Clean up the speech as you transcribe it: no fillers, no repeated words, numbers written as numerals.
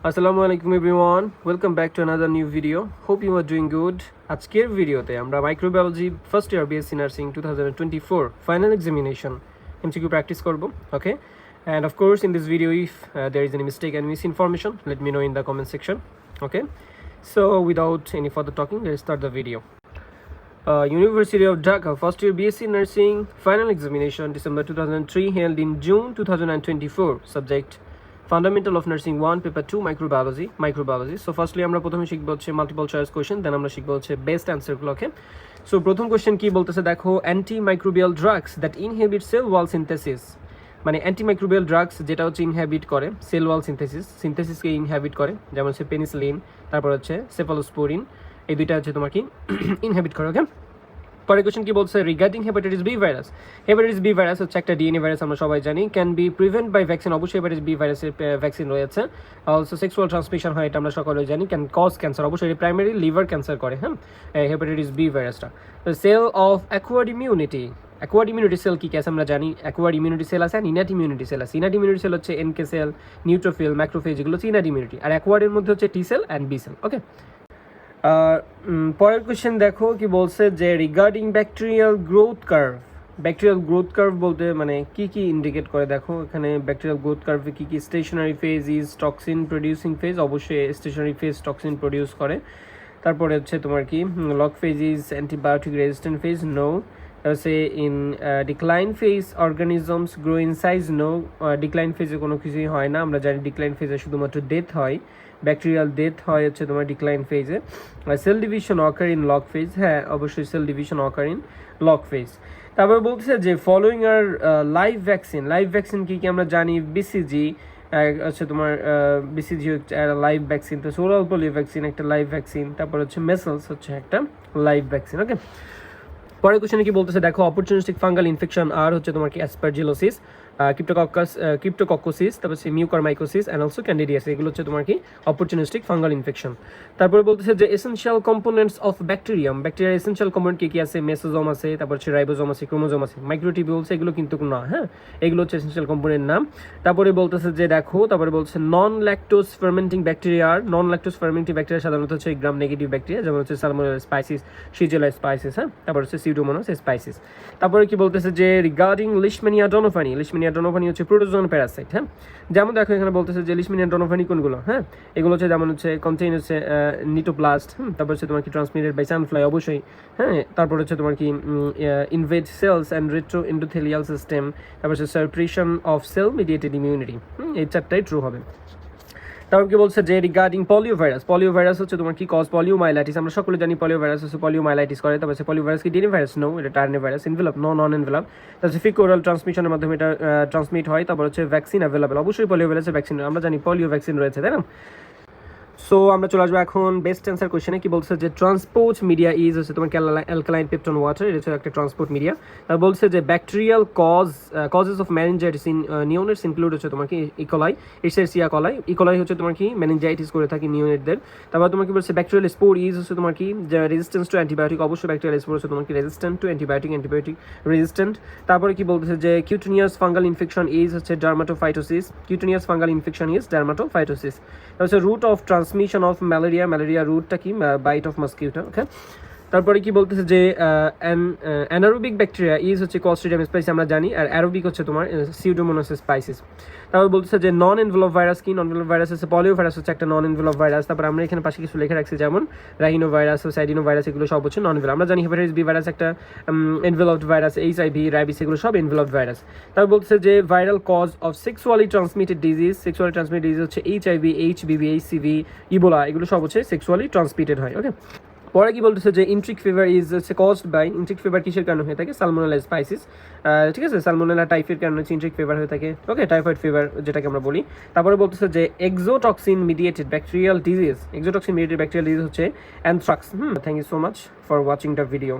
আসসালামু আলাইকুম everyone, welcome back to another new video. Hope you are doing good. আজকের ভিডিওতে আমরা microbiology first year BSc nursing 2024 final examination MCQ practice করব। Okay, and of course in this video if there is any mistake and misinformation, let me know in the comment section. Okay, so without any further talking, let's start the video. University of Dhaka first year BSc Nursing final examination December 2003 held in June 2024. Subject Fundamental of Nursing 1 paper 2 microbiology. So firstly আমরা প্রথমে শিখব হচ্ছে multiple choice question, দেন আমরা শিখব হচ্ছে best অ্যান্সারগুলো। ওকে, so প্রথম question কি বলতেছে দেখো, antimicrobial drugs that inhibit cell wall synthesis, মানে অ্যান্টিমাইক্রোবিয়াল ড্রাগস যেটা হচ্ছে ইনহ্যাবিট করে সেল ওয়াল সিনথেসিসকে ইনহ্যাবিট করে, যেমন হচ্ছে পেনিসিলিন, তারপর হচ্ছে সেফালোস্পোরিন, এই দুইটা হচ্ছে তোমার কি ইনহ্যাবিট করে। ওকে, পরের কোশ্চেন কি বলছে, regarding hepatitis B virus. Hepatitis B virus হচ্ছে একটা ডিএনএ ভাইরাস, আমরা সবাই জানি। Can be prevent by vaccine, অবশ্যই হেপাটাইটিস বি ভাইরাসের ভ্যাকসিন রয়েছে। অলসো সেক্সুয়াল ট্রান্সমিশন হয়, এটা আমরা সকলেই জানি। ক্যান কজ ক্যান্সার, অবশ্যই প্রাইমারি লিভার ক্যান্সার করে, হ্যাঁ, হেপাটাইটিস বি ভাইরাসটা। Cell of acquired immunity, acquired immunity cell কী আছে আমরা জানি। অ্যাকোয়ার্ড ইমিউনিটি সেল আছে, ইনাট ইমিউনিটি সেল আছে। ইনাট ইমিউনিটি সেল হচ্ছে এনকে সেল, নিউট্রোফিল, ম্যাক্রোফেজ, এগুলো হচ্ছে ইনাট ইমিউনিটি। আর অ্যাকোয়ার্ডের মধ্যে হচ্ছে T cell and B cell. Okay, পরের কোশ্চেন দেখো কি বলছে, যে regarding bacterial growth curve. Bacterial growth curve বলতে মানে কি কি ইন্ডিকেট করে দেখো এখানে। ব্যাকটেরিয়াল গ্রোথ কার্ভে কী কী, stationary phase is toxin producing phase, অবশ্যই স্টেশনারি ফেজ টক্সিন প্রডিউস করে। তারপরে হচ্ছে তোমার কি log phase is antibiotic resistant phase, no. Say in decline phase organisms grow in size, no. Decline ফেজে কোনো কিছুই হয় না, আমরা জানি ডিক্লাইন ফেজে শুধুমাত্র ডেথ হয়, ব্যাকটেরিয়াল ডেথ হয় হচ্ছে তোমার ডিক্লাইন ফেজে। Cell division occur in lock phase, হ্যাঁ অবশ্যই cell division occur in lock phase. তারপর বলতেছে যে ফলোয়িং আর লাইভ ভ্যাকসিন কী কী আমরা জানি। বিসিজি হচ্ছে তোমার বিসিজি হচ্ছে লাইভ ভ্যাকসিন, তো সোরাল পোলিও ভ্যাকসিন একটা লাইভ ভ্যাকসিন। তারপর হচ্ছে মেসেলস হচ্ছে একটা লাইভ ভ্যাকসিন। ওকে, পরের কোশ্চেনে কি বলতেছে দেখো, অপরচুনিস্টিক ফাঙ্গাল ইনফেকশন আর হচ্ছে তোমার কি অ্যাসপারজিলোসিস, ক্রিপ্টোকক্কোসিস, তারপর হচ্ছে মিউকারমাইকোসিস অ্যান্ড অলসো ক্যান্ডিডিয়াস, এগুলো হচ্ছে তোমার কি অপরচুনিস্টিক ফাঙ্গাল ইনফেকশন। তারপরে বলতেছে যে এসেনশিয়াল কম্পোনেন্টস অফ ব্যাকটেরিয়াম, ব্যাকটেরিয়ার এসেনশিয়াল কম্পোনেন্ট কী কী আছে। মেসোজোম আছে, তারপর হচ্ছে রাইবোজোম আছে, ক্রোমোজোম আছে, মাইক্রোটিবিউলস, এগুলো কিন্তু না, হ্যাঁ এগুলো হচ্ছে এসেনশিয়াল কম্পোনেন্ট নাম। তারপরে বলতেছে যে দেখো, তারপরে বলছে নন ল্যাকটোজ ফার্মেন্টিং ব্যাকটেরিয়া, নন ল্যাকটোজ ফার্মেন্টিং ব্যাকটেরিয়া সাধারণত হচ্ছে গ্রাম নেগেটিভ ব্যাকটেরিয়া, যেমন হচ্ছে সালমোনেলা স্পাইসিস, শিজেলা স্পাইসিস, হ্যাঁ, তারপর হচ্ছে সিউডোমোনাস স্পাইসিস। তারপরে কি বলতেছে যে রিগার্ডিং লিশম্যানিয়া ডোনোফানি, লিশম্যানিয়া ডোনোফানি হচ্ছে প্রোটোজোন প্যারাসাইট, হ্যাঁ। যেমন দেখো এখানে বলতেছে যে লিশম্যানিয়া ডোনোফানি কোনগুলো, হ্যাঁ এগুলো হচ্ছে যেমন হচ্ছে কন্টেইন হচ্ছে নিটোপ্লাস্ট, তারপর হচ্ছে তোমার কি ট্রান্সমিটেড বাই সানফ্লাই, অবশ্যই, হ্যাঁ। তারপর হচ্ছে তোমার কি invade cells and retro endothelial system, তারপর হচ্ছে suppression of cell mediated immunity, এই চারটাই ট্রু হবে। তারপর কি বলছে যে রিগার্ডিং পলিও ভাইরাস হচ্ছে তোমার কি কজ পলিওমাইলাইটিস, আমরা সকলে জানি পলিও ভাইরাস হচ্ছে পলিওমাইলাইটিস করে। তারপর পলিও ভাইরাস কি ডিএনএ ভাইরাস, নো, এটা আরএনএ ভাইরাস। ইনভেলপ, নন এনভেলপ। তারপর ফিক ওরাল ট্রান্সমিশনের মাধ্যমে এটা ট্রান্সমিট হয়। তারপর হচ্ছে ভ্যাকসিন অ্যাভেলেবল, অবশ্যই পলিও ভাইরাসের ভ্যাকসিন, আমরা জানি পলিও ভ্যাকসিন রয়েছে, তাই না। সো আমরা চলে আসবো এখন বেস্ট অ্যান্সার কোয়েশ্চেনে। কি বলছে যে ট্রান্সপোর্ট মিডিয়া ইজ হচ্ছে তোমার অ্যালকালাইন পেপটন ওয়াটার, এটা হচ্ছে একটা ট্রান্সপোর্ট মিডিয়া। তারপর বলছে যে bacterial causes of meningitis in neonates include হচ্ছে তোমার কি ইকোলাই, ইসেরসিয়া ইকোলাই হচ্ছে তোমার কি মেনিনজাইটিস করে থাকে নিওনেটদের। তারপর তোমার কি বলছে ব্যাকটেরিয়াল স্পোর ইজ হচ্ছে তোমার কি রেজিস্ট্যান্স টু অ্যান্টিবায়োটিক, অবশ্যই ব্যাকটেরিয়াল স্পোর হচ্ছে তোমার কি রেজিস্ট্যান্ট টু অ্যান্টিবায়োটিক রেজিস্ট্যান্ট। তারপরে কি বলতেছে যে কিউটেনিয়াস ফাঙ্গাল ইনফেকশন ইজ হচ্ছে dermatophytosis, cutaneous fungal infection is dermatophytosis. তারপর হচ্ছে route of transmission of malaria রুটটা কি বাইট অফ মসকিউটো। ওকে, তারপরে কি বলতেছে যে অ্যানারোবিক ব্যাকটেরিয়া ইজ হচ্ছে ক্লস্ট্রিডিয়াম স্পাইসিস, আমরা জানি। আর অ্যারোবিক হচ্ছে তোমার সিউডোমোনাস স্পাইসিস। তারপর বলতেছে যে নন এনভেলপ ভাইরাস কি, নন এনভেলপ ভাইরাস হচ্ছে পলিও ভাইরাস, হচ্ছে একটা নন এনভেলপ ভাইরাস। তারপর আমরা এখানে পাশে কিছু লেখা রাখছি, যেমন রাইনো ভাইরাস, সাইডিনো ভাইরাস, এগুলো সব হচ্ছে নন এনভেলপ। আমরা জানি হেপাটাইটিস বি ভাইরাস একটা এনভেলপড ভাইরাস, এইচআইভি, র্যাবিস, এগুলো সব এনভেলপড ভাইরাস। তারপর বলতেছে যে viral cause of sexually transmitted disease হচ্ছে এইচআইভি, এইচবিভি, এইচসিভি, ইবোলা, এগুলো সব হচ্ছে সেক্সুয়ালি ট্রান্সমিটেড হয়। ওকে, পরে কি বলতেছে যে ইন্ট্রিক ফিভার ইজ হচ্ছে কজড বাই, ইন্ট্রিক ফিভার কিসের কারণে হয়ে থাকে, সালমোনেলা স্পাইসিস, ঠিক আছে, সালমোনেলা টাইফের কারণে হচ্ছে ইন্ট্রিক ফিভার হয়ে থাকে। ওকে, টাইফয়েড ফিভার যেটাকে আমরা বলি। তারপরে বলতেছে যে এক্সোটক্সিন মিডিয়েটেড ব্যাকটেরিয়াল ডিজিজ হচ্ছে anthrax. Thank you so much for watching the video.